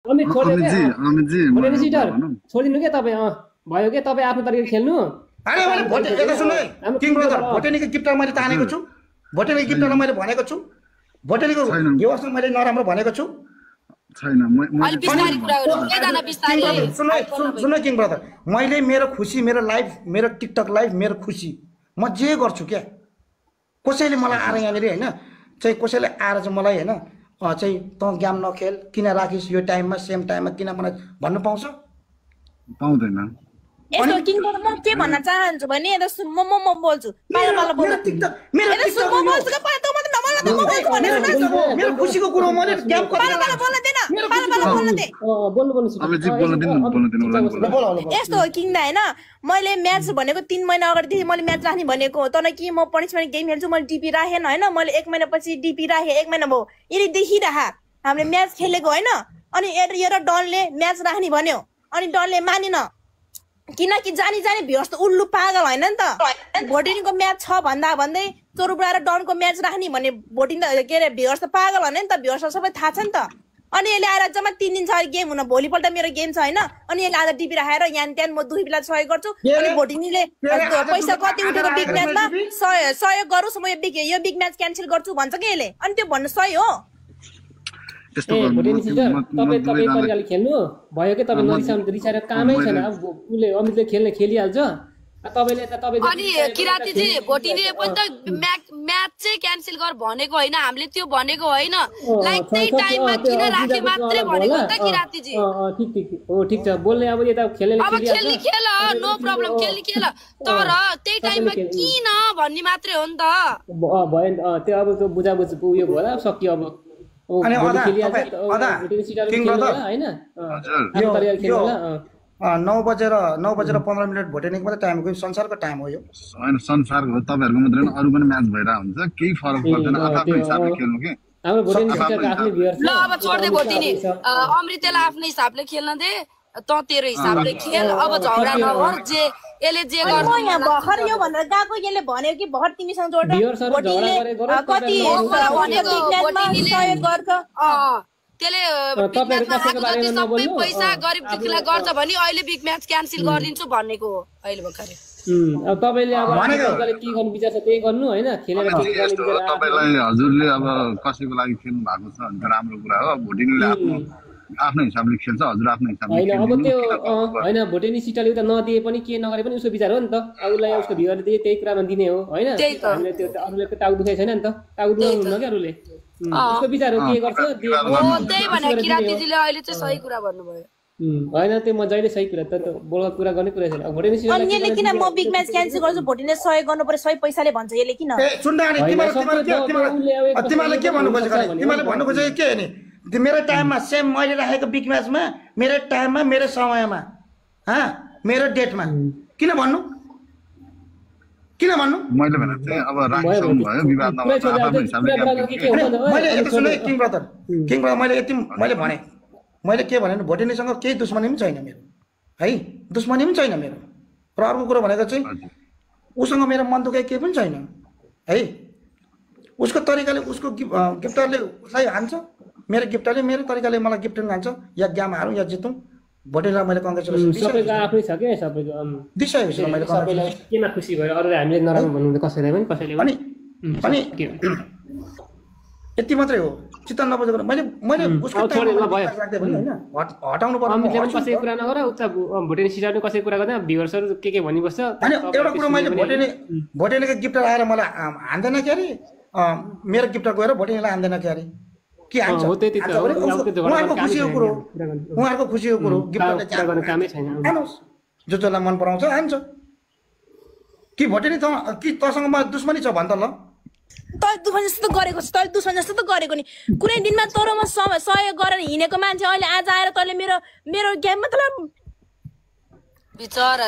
अमित छोड्यो अमित जी भोटेनी सिटर छोडिदिनु के तपाईँ भयो के तपाईँ आफ्नो तरिकाले खेल्नु अरे मैले भोटे यता सुन्नु है किङ ब्रदर भोटेनीको गिफ्टर मैले तानेको छु भोटेनीको गिफ्टरलाई मैले भनेको छु भोटेनीको व्यवस्था मैले नराम्रो भनेको छु छैन सुन्नु किङ ब्रदर मैले मेरो खुसी मेरो लाइफ मेरो टिकटक लाइफ मेरो खुसी म जे गर्छु क्या कसैले मलाई आएर यहाँनिर होइन चाहिँ कसैले आएर चाहिँ मलाई होइन चाहिँ तँ गेम नखेल किन राखिस् यो टाइममा सेम टाइममा किन मलाई भन्नु पाउँछ पाउँदैन यस्तो किङ ब्रदर म के भन्न चाहन्छु भने म बोल्छु मेरो खुसीको कुरो मैले यस्तो हो किङ दा होइन मैले म्याच भनेको 3 महिना अगाडिदेखि मैले म्याच राख्ने भनेको तर कि म पनिसमेन्ट गेम खेल्छु मैले डिपी राखेन होइन मैले 1 महिनापछि डिपी राखेँ 1 महिना भयो यदि देखिरह हामीले म्याच खेलेको होइन अनि एउटा डनले म्याच राख्ने भन्यो अनि डनले मानेन किनकि जानी भ्युअर्स त उल्लु पागल होइन नि त भोटिङको म्याच छ भन्दा भन्दै चोरुबुढा र डनको म्याच राख्ने भन्ने भोटिङ के अरे भ्युअर्स त पागल होइन नि त भ्युअर्स सबै थाहा छ नि त अनि यसले आएर जम्मा 3 दिन छ गेम हुन भोलिपल्ट मेरो गेम छ होइन अनि यसले आज डिपी राखेर यहाँ त्यहाँ म दुई बेला सहयोग गर्छु अनि भोटिङले पैसा कति उठेको बिग म्याचमा सहयोग गरोस् म यो बिग म्याच क्यान्सल गर्छु भन्छ कि यसले अनि त्यो भन्नु सही हो भोटेनी सिटर तपाईँ तरिकाले खेल्नु भयो कि तपाईँ रिसाएर कामै छैन अब उसले अमितले खेलिहाल्छ तपाईँले अनि किरातीजी भोटिङले पनि त म्याच चाहिँ क्यान्सल गर भनेको होइन हामीले त्यो भनेको होइन लाइक त्यही टाइममा किन राखे मात्रै भनेको त किरातीजी ठिक छ बोल्ने अब यता खेल्ने खेल नो प्रब्लम खेल तर त्यही टाइममा किन भन्ने मात्रै हो नि त भयो त्यो अब त्यो बुझाबुझ उयो भयो होला सकियो अब अनि किङ ब्रदर हैन यो 9:15 भोटेनिक मात्रै टाइम हो संसारको टाइम हो यो हैन संसारको हो तपाईहरुको मात्रै हैन अरु पनि म्याच भइरा हुन्छ केही फरक पर्दैन आफ्नो हिसाबले खेल्नु के हाम्रो भोटेनी सिस्टरको आफ्नै भ्युअर्स ल अब छोड्दै भोटिनी अमृतलाई आफ्नै हिसाबले खेल्न दे त तेरो हिसाबले खेल अब झगडा नगर जे यसले जे गर्छ म यहाँ भर्खर यो भनेर गएको यसले भन्यो कि भर्खर तिमीसँग जोड्दा कति सहयोग गर्छ त्यसले सबै पैसा गरिब दुखीलाई गर्छ भने अहिले बिग म्याच क्यान्सल गरिदिन्छु भनेको हो अहिले भर्खरै अब तपाईले अब के गर्नु विचार छ त्यही गर्नु हैन खेलेर के गर्ने विचार तपाईलाई हजुरले अब कसैको लागि खेल्नु भएको छ भने राम्रो कुरा हो भोटिङले आफ्नो हिसाबले खेल्छ हजुर आफ्नो हिसाबले हैन अब त्यो हैन भोटेनी सिटले त नदिए पनि के नगरे पनि उसको विचार हो नि त अब उसलाई उसको भ्युअर दिए त्यही कुरामा दिने हो हैन हामीले त्यो अरूले त टाउ दुखाइ छैन नि त टाउ दुखाउनु के अरूले उसको विचार हो के गर्छ त्यही भने किरातीजीले अहिले चाहिँ सही कुरा भन्नुभयो हैन त्यो म जहिले सही कुरा त बोल्न कुरा गर्ने कुरा छैन अब भोटेनी सिटले अनि यसले किन म बिग म्याच क्यान्सल गर्छु भोटिङले सहयोग गर्नु पर्यो सही पैसाले भन्छ यसले किन तिमीले के भन्नु खोजेको तिमीले भन्नु खोजेको के नि मेरो टाइममा सेम मैले राखेको बिग म्याचमा मेरो टाइममा मेरो समयमा मेरो डेटमा किन भन्नु मैले भने चाहिँ अब राख्छौं भयो विवाद नभएर आफ्नो हिसाबले मैले यति सुने किङ ब्रदर मैले यति मैले भने मैले के भने भोटेनीसँग केही दुश्मनी पनि छैन मेरो है दुश्मनी पनि छैन मेरो र अर्को कुरो भनेको चाहिँ उसँग मेरो मन दुखाइ केही पनि छैन है उसको तरिकाले उसको गिफ्टरले उसलाई हान्छ मेरो गिफ्टरले मेरो तरिकाले मलाई गिफ्ट हान्छ या गेम हारौँ या जितौँ भोटेनीलाई मैले कङ्ग्रेचुलेसन सबैको आफ्नै छ के सबैको दिइसकेपछि मैले सबैलाई केमा खुसी भयो अरूले हामीले नराम्रो भन्नु कसैलाई पनि कसैले पनि अनि यति मात्रै हो चित्त नबुझेको मैले उसको हटाउनु पर्छ अमितले पनि कसैको कुरा नगर उता भोटेनी सिटरले कसैको कुरा गर्दैन भ्युअर्सहरु के भनिबस्छ हैन एउटा कुरा मैले भोटेनीको गिफ्टर आएर मलाई हान्दैन के अरे मेरो गिफ्टर गएर भोटेनीलाई हान्दैन के अरे के हान्छ उहाँहरूको खुसीको कुरो गिफ्टरले कामै छैन जो जसलाई मन पराउँछ हान्छ कि भोटेनी कि तसँग दुश्मनी छ भन्छ ल तैले दुश्मन जस्तो त गरेको छ तैले दुश्मन जस्तो त गरेको नि कुनै दिनमा तँरो म सहयोग गरेर हिँडेको मान्छे अहिले आज आएर तैले मेरो गेम मतलब बिचरा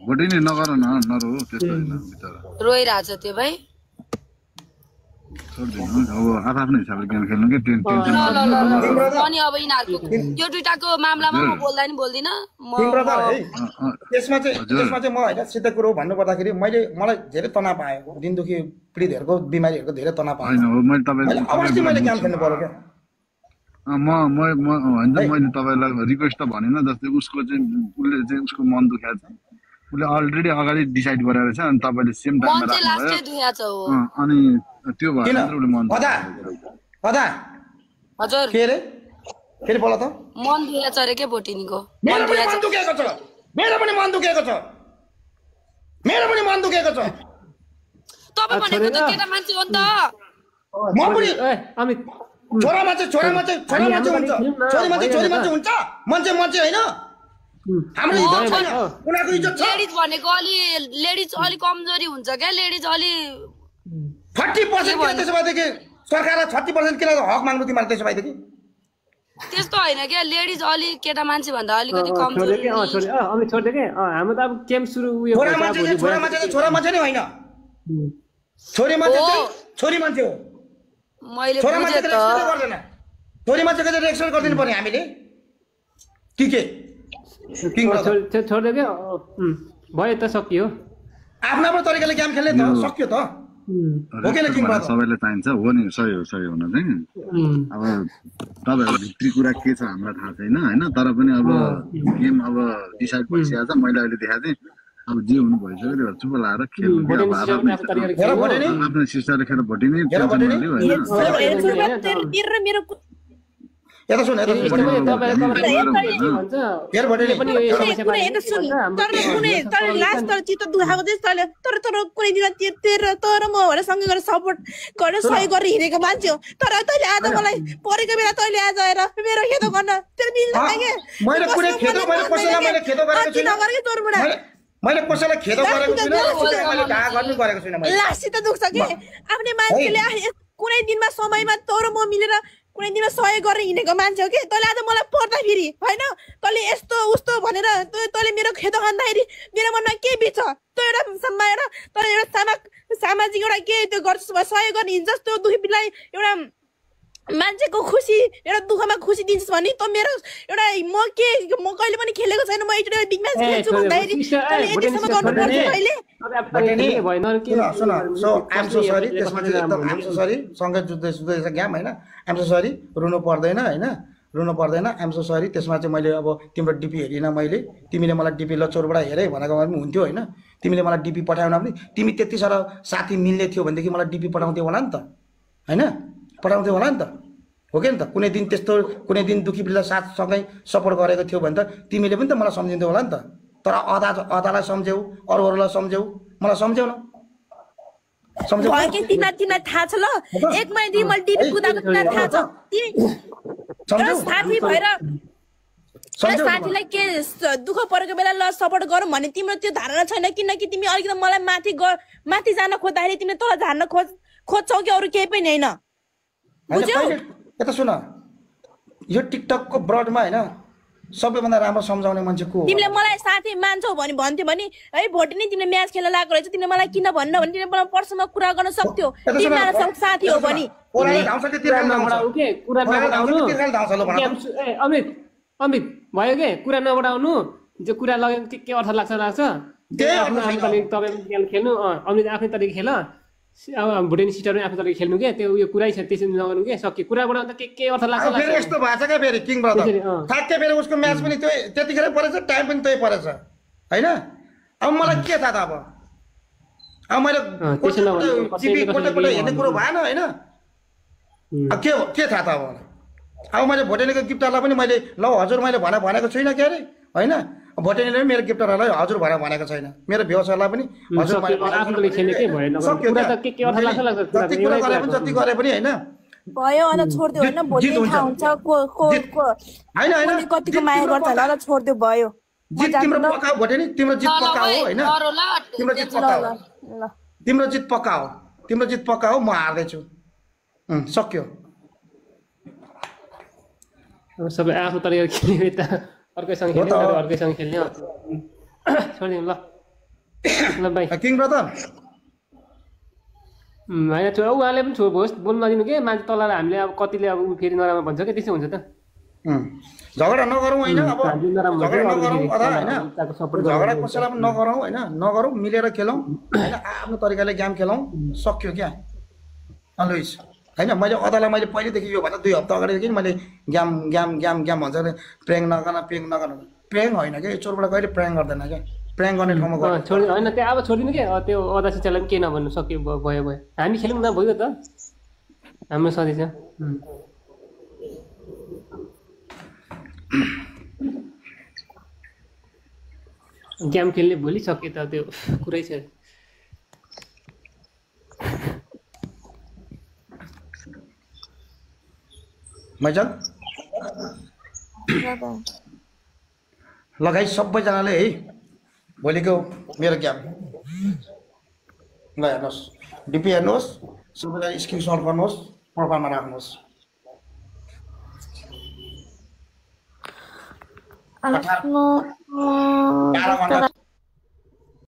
भोटिनी नगर न नरो त्यस्तो हैन बिचरा रोइराछ त्यो भाइ छोड्दिनु अब आफ्नो हिसाबले गेम खेल्नु के टेन्सन अनि अब यिनीहरुको यो दुईटाको मामलामा म बोल्दिन त्यसमा चाहिँ म हैन सिधै कुरो भन्नु पर्दाखेरि मलाई धेरै तनाव आयो दिन दुखी पीडितहरुको बिमारीहरुको धेरै तनाव आयो हैन हो मैले तपाईले अवश्य मैले गेम खेल्नु पर्यो के मैले तपाईँलाई रिक्वेस्ट त भनेन, जस्तै उसको चाहिँ उसले चाहिँ उसको मन दुखेको छ, उसले अलरेडी अगाडि डिसाइड गरेर छ, अनि तपाईँले सेम टाइममा राख्नुभयो अनि त्यो भएर उसले मन हजुर के रे फेरि बोल त। मन दुखेको छ अरे के भोटिनीको? मेरो पनि मन दुखेको छ, मेरो पनि मन दुखेको छ, मेरो पनि मन दुखेको छ। तपाईँ भनेको त केटा मान्छे हो नि त। म पनि छोरा मान्छे हुन्छ, छोरी मान्छे हुन्छ, मान्छे होइन। हाम्रो इज्जत छैन, उनीहरूको इज्जत छ। लेडिज भनेको लेडिज अलि कमजोरी हुन्छ क्या, लेडिज अलि 30% किन त्यसो भएदेखि सरकारलाई 30% किन हक माग्नु तिमीले त्यसो भएदेखि? त्यस्तो होइन क्या, लेडिज अलि केटा मान्छे भन्दा अलिकति कमजोरी। हामी छोड्यो के हाम्रो त अब केम सुरु उयो छोरा मान्छे नै होइन, छोरी मान्छे चाहिँ छोरी मान्छे हो। मैले छोरा बुझेँ मान्छेको त। रेस्पेक्ट गर्दैन, छोरी मान्छेको चाहिँ रेस्पेक्ट गरिदिनु पर्ने हामीले। के छोड्यो के भयो त सकियो। आफ्नो आफ्नो तरिकाले गेम खेल्ने त सक्यो त। सबैलाई चाहिन्छ हो नि, सही हो हुन चाहिँ। अब तपाईँहरू भित्री कुरा के छ हामीलाई थाहा छैन होइन, तर पनि अब गेम अब डिसाइड भइसकेको छ। मैले अहिले देखाएको थिएँ, अब जे हुनु भइसक्यो त्यो चुप लाएर खेल्नु, आफ्नो सिस्टरले खेर भोटिने यता सुन तर लास्ट तर चित्त दुखाएको चाहिँ तर कुनै दिन तर म भनेर सँगै गरेर सपोर्ट गरेर सही गरेर हिँडेको मान्छे हो। तर तैँले आज मलाई परेको बेला तैँले आज आएर मेरो खेदो गर्न तेरो मैले कसैलाई खेदो गरेको छैन। लास्ट त दुख्छ कि आफ्नै मान्छेले कुनै दिनमा समयमा तँ र म मिलेर कुनै दिनमा सहयोग गरेर हिँडेको मान्छे हो कि। तैँले आज मलाई पर्दा फेरि होइन तैँले यस्तो उस्तो भनेर तैँले मेरो खेदो खाँदाखेरि मेरो मनमा के बित्छ? तँ एउटा तर एउटा सामाजिक एउटा के त्यो गर्छस् सहयोग गर्ने हिँड्छस्, त्यो दुखीलाई एउटा मान्छेको खुसी एउटा दुःखमा खुसी दिन्छस् भने त मेरो एउटा म कहिले पनि खेलेको छैन, म एउटा बिग म्याच खेल्छु भन्दाखेरि तैँले यतिसम्म गर्नुपर्छ अहिले। सँगै जुत्दैछ गेम होइन, आइएम सो सरी, रुनु पर्दैन होइन, रुनु पर्दैन, आइएम सो सरी। त्यसमा चाहिँ मैले अब तिम्रो डिपी हेरिनँ मैले, तिमीले मलाई डिपी लचोरबाट हेरेँ भनेको पनि हुन्थ्यो होइन, तिमीले मलाई डिपी पठाएन भने तिमी त्यति साह्रो साथी मिल्ने थियो भनेदेखि मलाई डिपी पठाउँथ्यौ होला नि त होइन, पठाउँथ्यौ होला नि त, हो कि नि त? कुनै दिन त्यस्तो कुनै दिन दुखी बेला साथसँगै सपोर्ट गरेको थियो भने त तिमीले पनि त मलाई सम्झिन्थ्यौ होला नि त। तर अदालाई सम्झ्यौ, अरूहरूलाई सम्झ्यौ, मलाई सम्झ्यौ न। तिमीलाई थाहा छ ल, एक महिनादेखि मैले डिपी कुदाएको तिमीलाई थाहा छ। साथी भएर साथीलाई के दुःख परेको बेला ल सपोर्ट गरौँ भने तिम्रो त्यो धारणा छैन, किनकि तिमी अलिकति मलाई माथि जान खोज्दाखेरि तिमीले तल झार्न खोज्छौ कि अरू केही पनि होइन, बुझ्यौ? यता सुन, यो टिकटकको ब्रडमा होइन सबैभन्दा राम्रो सम्झाउने मान्छे को? तिमीले मलाई साथी मान्छौ भने भन्थ्यो भने है भोटिनी तिमीले म्याच खेल्न लागेको रहेछ, तिमीले मलाई किन भन्न भने तिमीले मलाई पर्सनल कुरा गर्न सक्थ्यो, तिमीलाई साथी हो भने। अमित भयो के कुरा नबढाउनु, जो कुरा लगेको के अर्थ लाग्छ तपाईँ खेल्नु, अमित आफ्नै तरिका खेल, अब भुटेनी सिस्टर पनि आफ्नो तरिका खेल्नु के, त्यो उयो कुरै छ त्यसरी नगर्नु के, सक्यो कुरा बढाउँदा के अर्थ लाग्छ? फेरि यस्तो भएको छ क्या फेरि किङ ब्रदर, ठ्याक्कै फेरि उसको म्याच पनि त्यो त्यतिखेरै परेछ, टाइम पनि त्यही परेछ होइन। अब मलाई के थाहा त अब मैले हेर्ने कुरो भएन होइन, के थाहा त अब मैले भोटेनीको गिफ्टरलाई पनि मैले ल हजुर मैले भनेको छुइनँ के अरे होइन, भोटेनीले पनि मेरो गिफ्टरहरूलाई हजुर भनेको छैन, मेरो भ्युसहरूलाई पनि हजुर जति गरे पनि होइन भयो अन्त छोड्दियो होइन, भोलि थाहा हुन्छ होइन कतिको माया गर्छ होला, ल छोड्दियो भयो। जित तिम्रो पक्का हो भोटेनी, तिम्रो जित पक्का हो होइन, तिम्रो जित पक्का हो, तिम्रो जित पक्का हो, तिम्रो जित पक्का हो, म हार्दैछु, सक्यो। सबै आफ्नो तरिका खेल्ने यता अर्कैसँग खेल्ने अर्कैसँग खेल्ने छोडिदिउँ ल भाइ। किङ ब्रदर होइन उहाँले पनि होस् बोल्नु नदिनु के, मान्छे तल हामीले अब कतिले अब फेरि नराम्रो भन्छ क्या, त्यसो हुन्छ त। झगडा नगरौँ होइन, अब झगडा नगरौँ होइन, झगडा कसैलाई पनि नगरौँ होइन, नगरौँ, मिलेर खेलौँ होइन, आफ्नो तरिकाले गेम खेलौँ, सक्यो क्या अलवेज होइन मैले अदालाई मैले पहिलेदेखि यो भन्दा 2 हप्ता अगाडिदेखि मैले ग्याम भन्छ अरे प्र्याङ नगर्न प्र्याङ होइन क्या चोरबाट कहिले प्र्याङ गर्दैन क्या प्र्याङ गर्ने ठाउँमा गर्छ छोड्नु होइन त्यो अब छोडिदिनु के त्यो अदा सिचालाई पनि केही नभन्नु सक्यो भयो हामी खेलौँ न भयो त हाम्रो सधैँ गेम खेल्ने भोलि सक्यो त त्यो कुरै छ मैजल लगाइ सबैजनाले है भोलिको मेरो गेम ल हेर्नुहोस् डिपी हेर्नुहोस् सबैलाई स्क्रिनसट गर्नुहोस् प्रोफाइलमा राख्नुहोस्